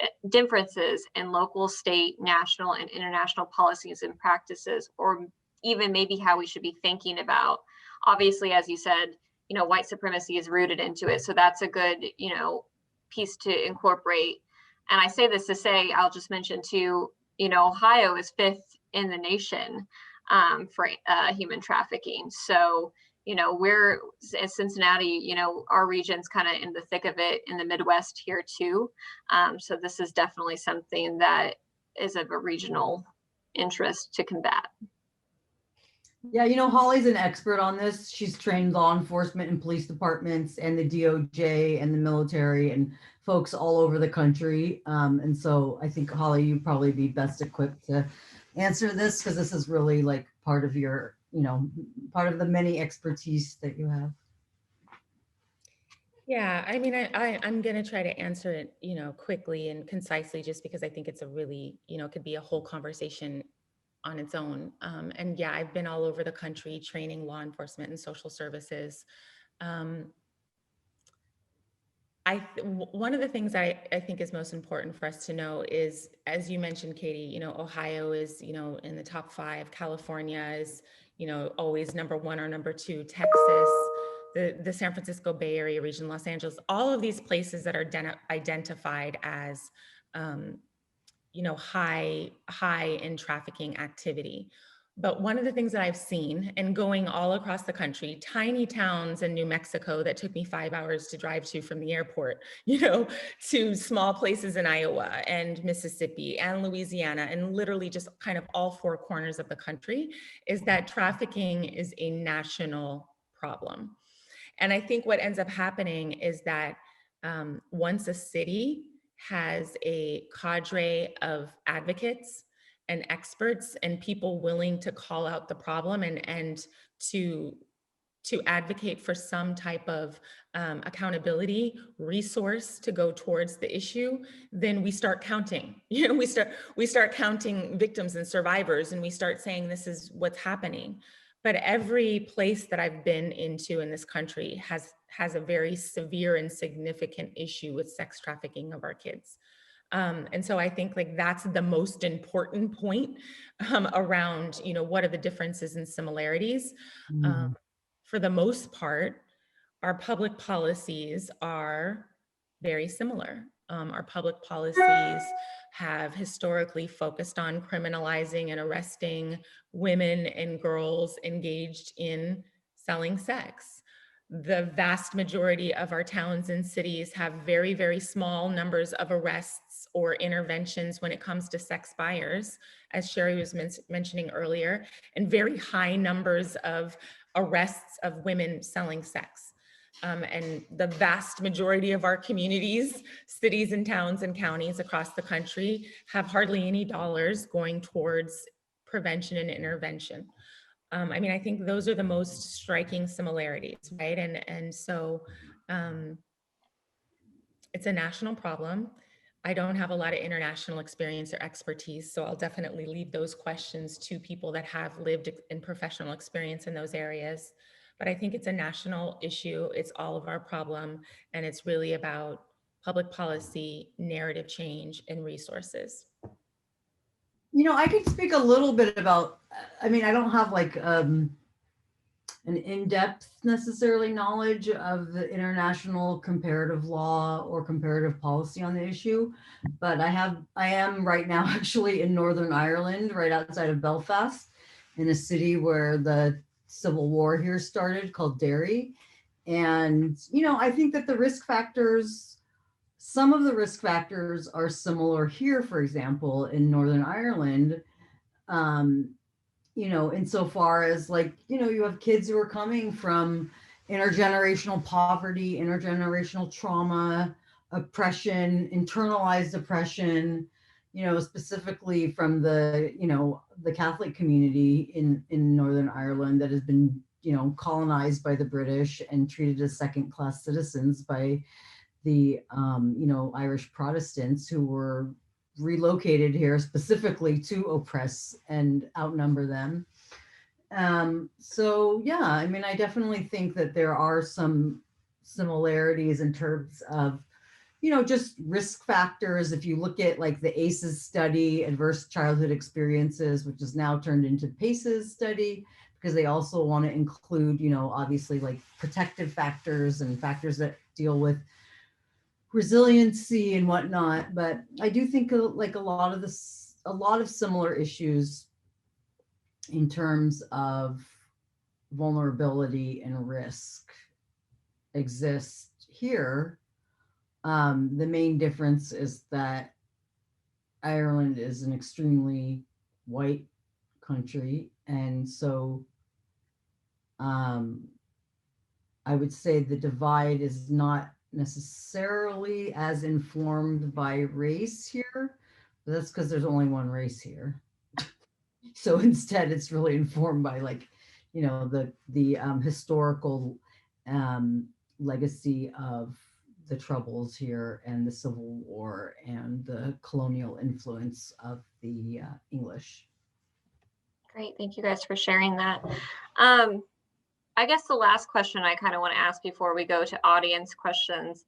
in local, state, national, and international policies and practices, or even maybe how we should be thinking about? Obviously, as you said, you know, white supremacy is rooted into it, so that's a good, you know, piece to incorporate. And I say this to say, I'll just mention too, you know, Ohio is 5th in the nation for human trafficking. So, you know, we're at Cincinnati, you know, our region's kind of in the thick of it in the Midwest here too. So this is definitely something that is of a regional interest to combat. Yeah, you know, Holly's an expert on this. She's trained law enforcement and police departments and the DOJ and the military and folks all over the country. And so I think, Holly, you'd probably be best equipped to answer this because this is really like part of your, you know, part of the many expertise that you have. Yeah, I mean, I'm going to try to answer it, you know, quickly and concisely, just because I think it's a really, you know, it could be a whole conversation on its own. And yeah, I've been all over the country training law enforcement and social services. One of the things I think is most important for us to know is, as you mentioned, Katie, you know, Ohio is, you know, in the top 5, California is, you know, always number 1 or number 2, Texas, the San Francisco Bay Area region, Los Angeles, all of these places that are identified as, you know, high in trafficking activity. But one of the things that I've seen, and going all across the country, tiny towns in New Mexico that took me 5 hours to drive to from the airport, you know, to small places in Iowa and Mississippi and Louisiana, and literally just kind of all 4 corners of the country, is that trafficking is a national problem. And I think what ends up happening is that once a city has a cadre of advocates and experts and people willing to call out the problem and to advocate for some type of accountability resource to go towards the issue, then we start counting. You know, we start counting victims and survivors, and we start saying this is what's happening. But every place that I've been into in this country has a very severe and significant issue with sex trafficking of our kids. And so I think like that's the most important point around, you know, what are the differences and similarities? For the most part, our public policies are very similar. Our public policies have historically focused on criminalizing and arresting women and girls engaged in selling sex. The vast majority of our towns and cities have very, very small numbers of arrests or interventions when it comes to sex buyers, as Sheri was mentioning earlier, and very high numbers of arrests of women selling sex. And the vast majority of our communities, cities and towns and counties across the country have hardly any dollars going towards prevention and intervention. I mean, I think those are the most striking similarities, right? And so it's a national problem. I don't have a lot of international experience or expertise, so I'll definitely leave those questions to people that have lived in professional experience in those areas. But I think it's a national issue. It's all of our problem, and it's really about public policy, narrative change, and resources. I could speak a little bit about, I mean, I don't have like an in-depth necessarily knowledge of the international comparative law or comparative policy on the issue, but I am right now actually in Northern Ireland, right outside of Belfast, in a city where the Civil War here started, called Derry. And, I think that some of the risk factors are similar here, for example, in Northern Ireland. Insofar as like, you have kids who are coming from intergenerational poverty, intergenerational trauma, oppression, internalized oppression, specifically from the Catholic community in Northern Ireland that has been, colonized by the British and treated as second-class citizens by the, Irish Protestants who were relocated here specifically to oppress and outnumber them. So yeah, I mean, I definitely think that there are some similarities in terms of, just risk factors. If you look at like the ACEs study, adverse childhood experiences, which is now turned into PACEs study, because they also want to include, obviously like protective factors and factors that deal with resiliency and whatnot. But I do think like a lot of similar issues in terms of vulnerability and risk exist here. The main difference is that Ireland is an extremely white country, and so I would say the divide is not necessarily as informed by race here, but that's because there's only one race here. So instead, it's really informed by like, the historical legacy of the Troubles here and the Civil War and the colonial influence of the English. Great, thank you guys for sharing that. I guess the last question I kind of want to ask before we go to audience questions,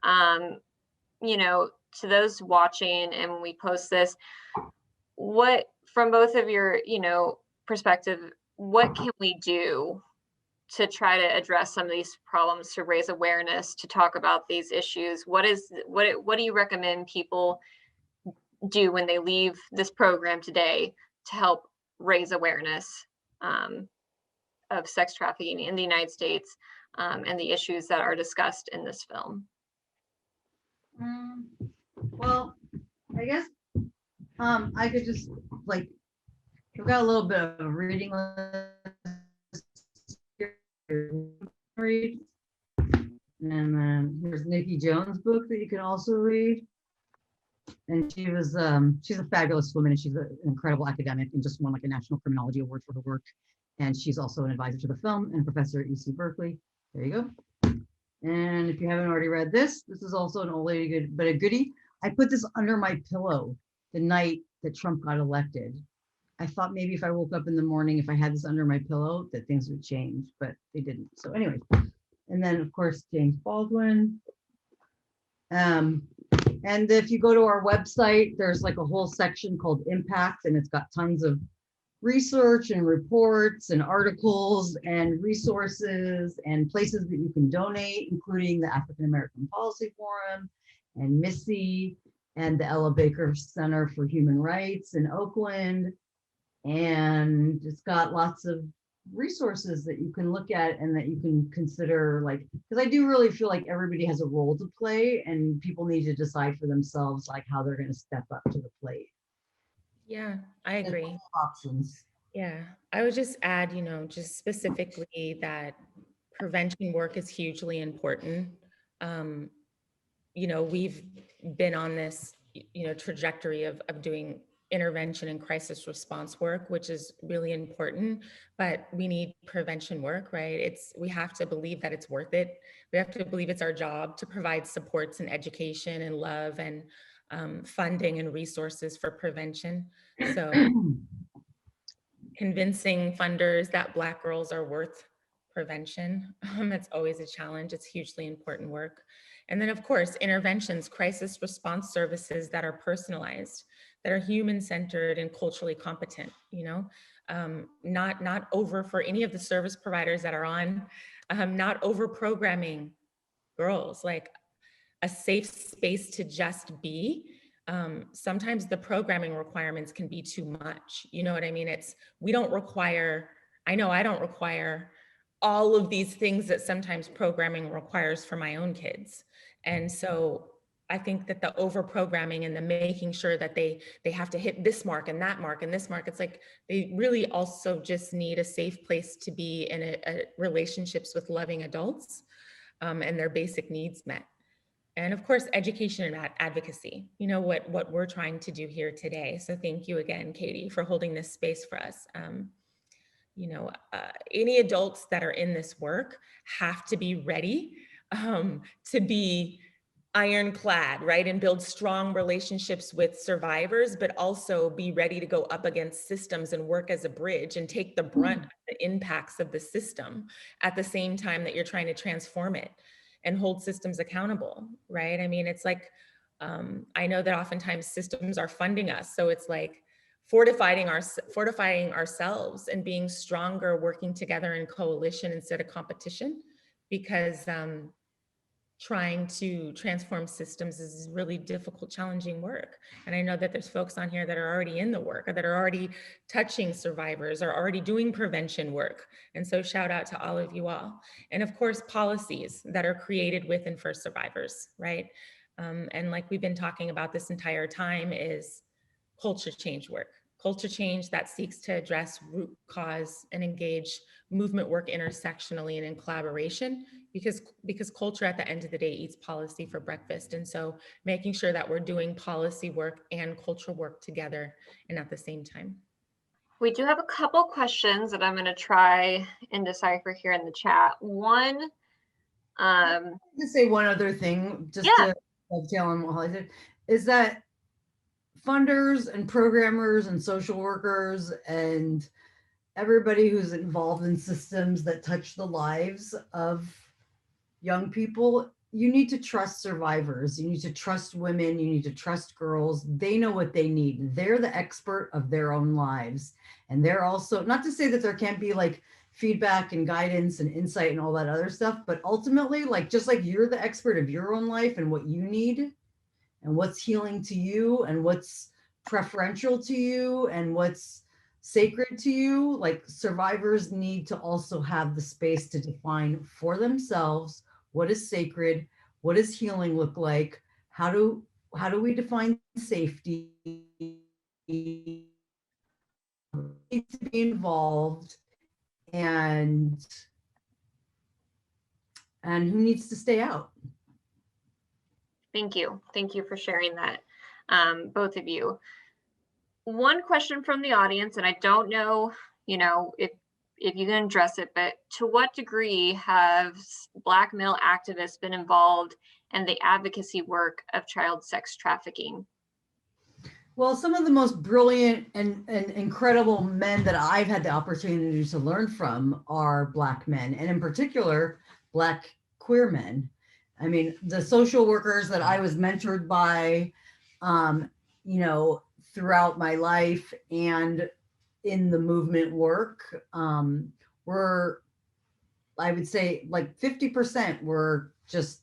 to those watching and when we post this, what, from both of your, perspective, what can we do to try to address some of these problems, to raise awareness, to talk about these issues? What do you recommend people do when they leave this program today to help raise awareness of sex trafficking in the United States and the issues that are discussed in this film? Well, I guess I could just like, we've got a little bit of a reading list read. And then here's Nikki Jones' book that you can also read. And she's a fabulous woman, and she's an incredible academic and just won like a National Criminology Award for her work. And she's also an advisor to the film and professor at UC Berkeley. There you go. And if you haven't already read this is also an old lady good, but a goodie. I put this under my pillow the night that Trump got elected. I thought maybe if I woke up in the morning, if I had this under my pillow, that things would change, but they didn't. So anyway, and then of course, James Baldwin. And if you go to our website, there's like a whole section called Impact, and it's got tons of research and reports and articles and resources and places that you can donate, including the African American Policy Forum and MISSY and the Ella Baker Center for Human Rights in Oakland. And it's got lots of resources that you can look at and that you can consider, like, because I do really feel like everybody has a role to play and people need to decide for themselves like how they're going to step up to the plate. Yeah, I agree. Options. Yeah, I would just add, just specifically that prevention work is hugely important. We've been on this, trajectory of doing intervention and crisis response work, which is really important, but we need prevention work, right? We have to believe that it's worth it. We have to believe it's our job to provide supports and education and love and funding and resources for prevention. So convincing funders that Black girls are worth prevention, it's always a challenge. It's hugely important work. And then of course, interventions, crisis response services that are personalized, that are human-centered and culturally competent, you know, not over for any of the service providers that are on, not over programming girls, like a safe space to just be. Sometimes the programming requirements can be too much. You know what I mean? We don't require, I know I don't require all of these things that sometimes programming requires for my own kids. And so I think that the over programming and the making sure that they have to hit this mark and that mark and this mark, it's like they really also just need a safe place to be in a relationships with loving adults, and their basic needs met. And of course, education and advocacy, you know, what we're trying to do here today. So thank you again, Katie, for holding this space for us. Any adults that are in this work have to be ready to be ironclad, right? And build strong relationships with survivors, but also be ready to go up against systems and work as a bridge and take the brunt of the impacts of the system at the same time that you're trying to transform it and hold systems accountable, right? I mean, it's like, I know that oftentimes systems are funding us. So it's like fortifying ourselves and being stronger, working together in coalition instead of competition, because trying to transform systems is really difficult, challenging work. And I know that there's folks on here that are already in the work, or that are already touching survivors, or already doing prevention work. And so shout out to all of you all. And of course, policies that are created with and for survivors, right? And like we've been talking about this entire time is culture change work. Culture change that seeks to address root cause and engage movement work intersectionally and in collaboration, because culture at the end of the day eats policy for breakfast. And so making sure that we're doing policy work and culture work together and at the same time. We do have a couple questions that I'm going to try and decipher here in the chat. One, to say one other thing, just yeah. to dovetail on what Holly said, is that funders and programmers and social workers and everybody who's involved in systems that touch the lives of young people, you need to trust survivors. You need to trust women. You need to trust girls. They know what they need. They're the expert of their own lives. And they're also, not to say that there can't be like feedback and guidance and insight and all that other stuff, but ultimately, like, just like you're the expert of your own life and what you need and what's healing to you and what's preferential to you and what's sacred to you, like survivors need to also have the space to define for themselves what is sacred, what does healing look like, how do we define safety, need to be involved, and who needs to stay out. Thank you. Thank you for sharing that, both of you. One question from the audience, and I don't know, if you can address it, but to what degree have Black male activists been involved in the advocacy work of child sex trafficking? Well, some of the most brilliant and incredible men that I've had the opportunity to learn from are Black men, and in particular, Black queer men. I mean, the social workers that I was mentored by, throughout my life and in the movement work, were, I would say, like 50% were just,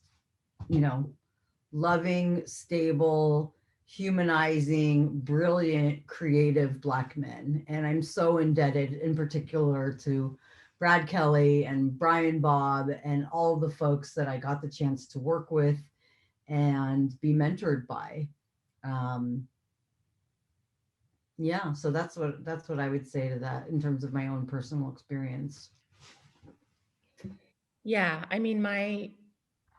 loving, stable, humanizing, brilliant, creative Black men. And I'm so indebted in particular to Brad Kelly and Brian Bob and all the folks that I got the chance to work with and be mentored by. Yeah, so that's what I would say to that in terms of my own personal experience. Yeah, I mean, my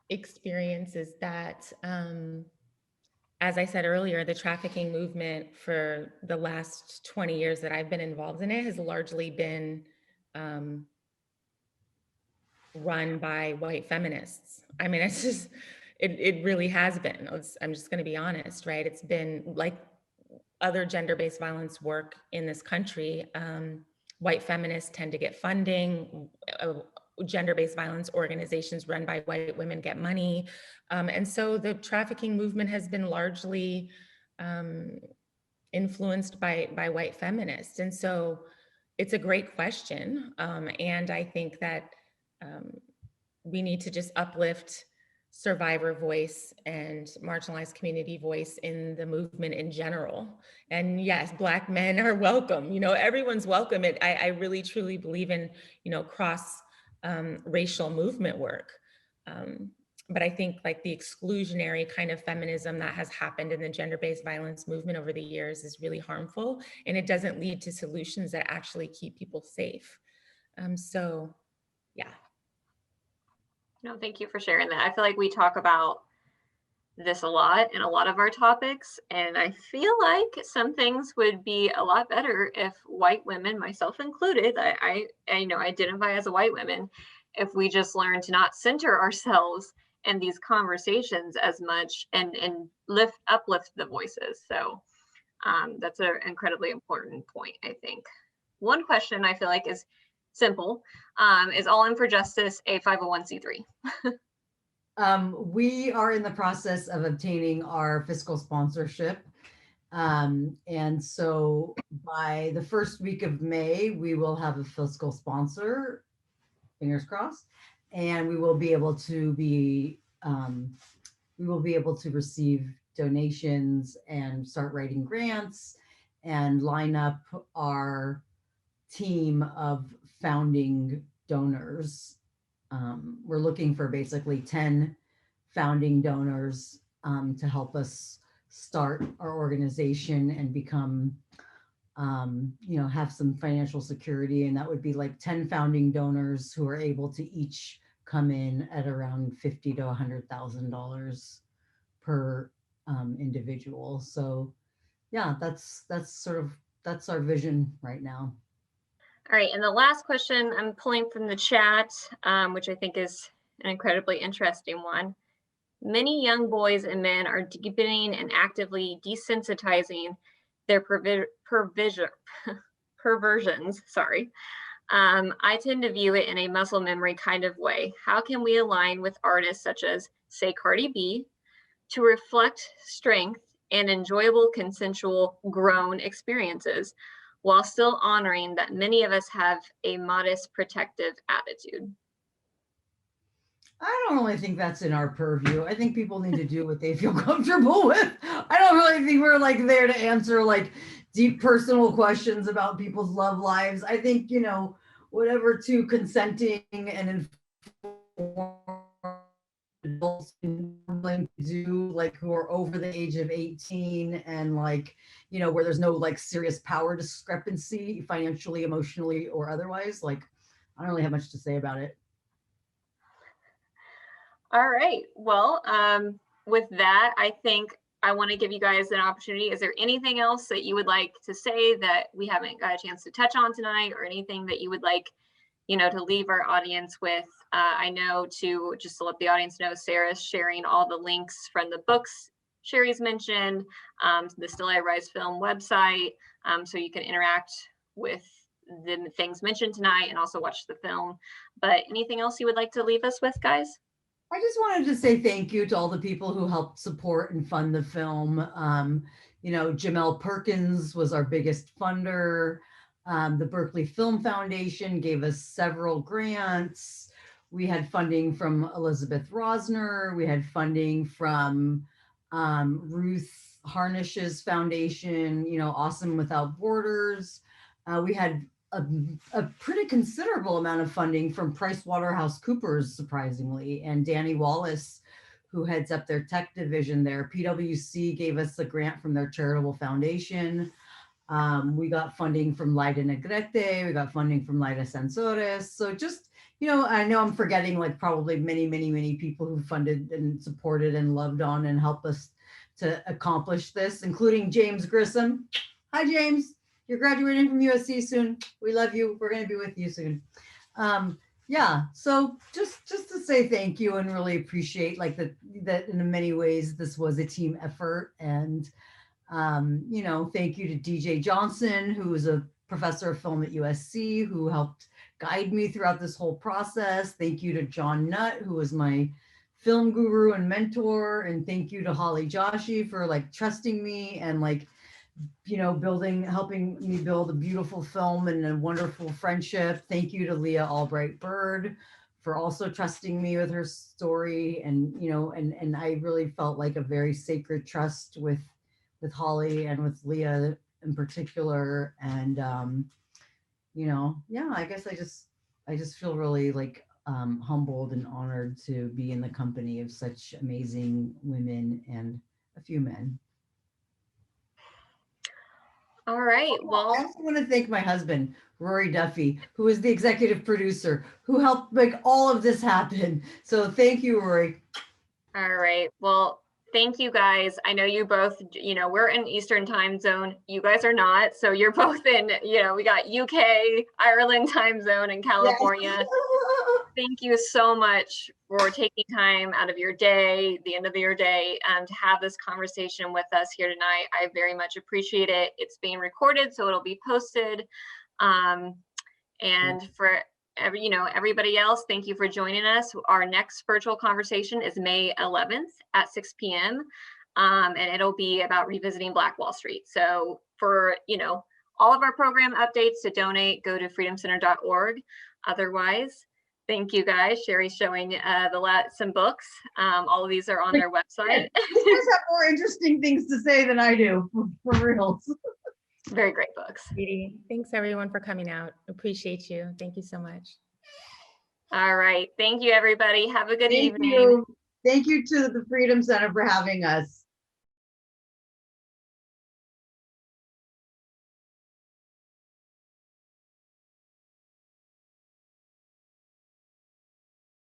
experience is that as I said earlier, the trafficking movement for the last 20 years that I've been involved in it has largely been run by white feminists. I mean, it's just, it really has been. I'm just going to be honest, right? It's been like other gender-based violence work in this country. White feminists tend to get funding. Gender-based violence organizations run by white women get money. And so the trafficking movement has been largely influenced by white feminists. And so it's a great question. And I think that we need to just uplift survivor voice and marginalized community voice in the movement in general. And yes, Black men are welcome. You know, everyone's welcome. I really truly believe in, you know, cross racial movement work. But I think like the exclusionary kind of feminism that has happened in the gender-based violence movement over the years is really harmful, and it doesn't lead to solutions that actually keep people safe. So, yeah. No, thank you for sharing that. I feel like we talk about this a lot in a lot of our topics, and I feel like some things would be a lot better if white women, myself included, I you know, identify as a white woman, if we just learn to not center ourselves in these conversations as much and uplift the voices. So that's an incredibly important point, I think. One question I feel like is simple. Is All In for Justice a 501c3? We are in the process of obtaining our fiscal sponsorship. And so by the first week of May, we will have a fiscal sponsor, fingers crossed, and we will be able to receive donations and start writing grants and line up our team of founding donors. We're looking for basically 10 founding donors to help us start our organization and become, you know, have some financial security. And that would be like 10 founding donors who are able to each come in at around $50,000 to $100,000 per individual. So yeah, that's our vision right now. All right, and the last question I'm pulling from the chat, which I think is an incredibly interesting one. Many young boys and men are deepening and actively desensitizing their perversions. Sorry. I tend to view it in a muscle memory kind of way. How can we align with artists such as, say, Cardi B, to reflect strength and enjoyable consensual grown experiences, while still honoring that many of us have a modest protective attitude? I don't really think that's in our purview. I think people need to do what they feel comfortable with. I don't really think we're like there to answer like deep personal questions about people's love lives. I think, you know, whatever two consenting and informed adults willing to do, like who are over the age of 18 and like, you know, where there's no like serious power discrepancy financially, emotionally, or otherwise. Like, I don't really have much to say about it. All right. Well, with that, I think I want to give you guys an opportunity. Is there anything else that you would like to say that we haven't got a chance to touch on tonight, or anything that you would like, you know, to leave our audience with? I know just to let the audience know, Sarah's sharing all the links from the books Sheri's mentioned, the Still I Rise film website, so you can interact with the things mentioned tonight and also watch the film. But anything else you would like to leave us with, guys? I just wanted to say thank you to all the people who helped support and fund the film. You know, Jamel Perkins was our biggest funder. The Berkeley Film Foundation gave us several grants. We had funding from Elizabeth Rosner. We had funding from Ruth Harnish's foundation, you know, Awesome Without Borders. We had a pretty considerable amount of funding from PricewaterhouseCoopers, surprisingly, and Danny Wallace, who heads up their tech division there. PwC gave us a grant from their charitable foundation. We got funding from Laida Negrete. We got funding from Laida Sansores. So just, you know, I know I'm forgetting like probably many people who funded and supported and loved on and helped us to accomplish this, including James Grissom. Hi, James. You're graduating from USC soon. We love you. We're going to be with you soon. Yeah, so just to say thank you and really appreciate like that in many ways this was a team effort. And you know, thank you to DJ Johnson, who is a professor of film at USC, who helped guide me throughout this whole process. Thank you to John Nutt, who was my film guru and mentor. And thank you to Holly Joshi for like trusting me and like, you know, helping me build a beautiful film and a wonderful friendship. Thank you to Leah Albright Bird for also trusting me with her story. And, you know, and I really felt like a very sacred trust with Holly and with Leah in particular. And, you know, yeah, I guess I just feel really like humbled and honored to be in the company of such amazing women and a few men. All right. Well, I also want to thank my husband, Rory Duffy, who is the executive producer, who helped make all of this happen. So thank you, Rory. All right. Well, thank you guys. I know you both, you know, we're in Eastern time zone. You guys are not. So you're both in, you know, we got UK, Ireland time zone and California. Yes. Thank you so much for taking time out of your day, the end of your day, to have this conversation with us here tonight. I very much appreciate it. It's being recorded, so it'll be posted. And for everybody else, thank you for joining us. Our next virtual conversation is May 11th at 6 p.m. And it'll be about revisiting Black Wall Street. So for, you know, all of our program updates to donate, go to freedomcenter.org. Otherwise, thank you guys. Sheri's showing some books. All of these are on their website. You guys have more interesting things to say than I do, for reals. Very great books. Thanks everyone for coming out. Appreciate you. Thank you so much. All right. Thank you, everybody. Have a good evening. Thank you to the Freedom Center for having us.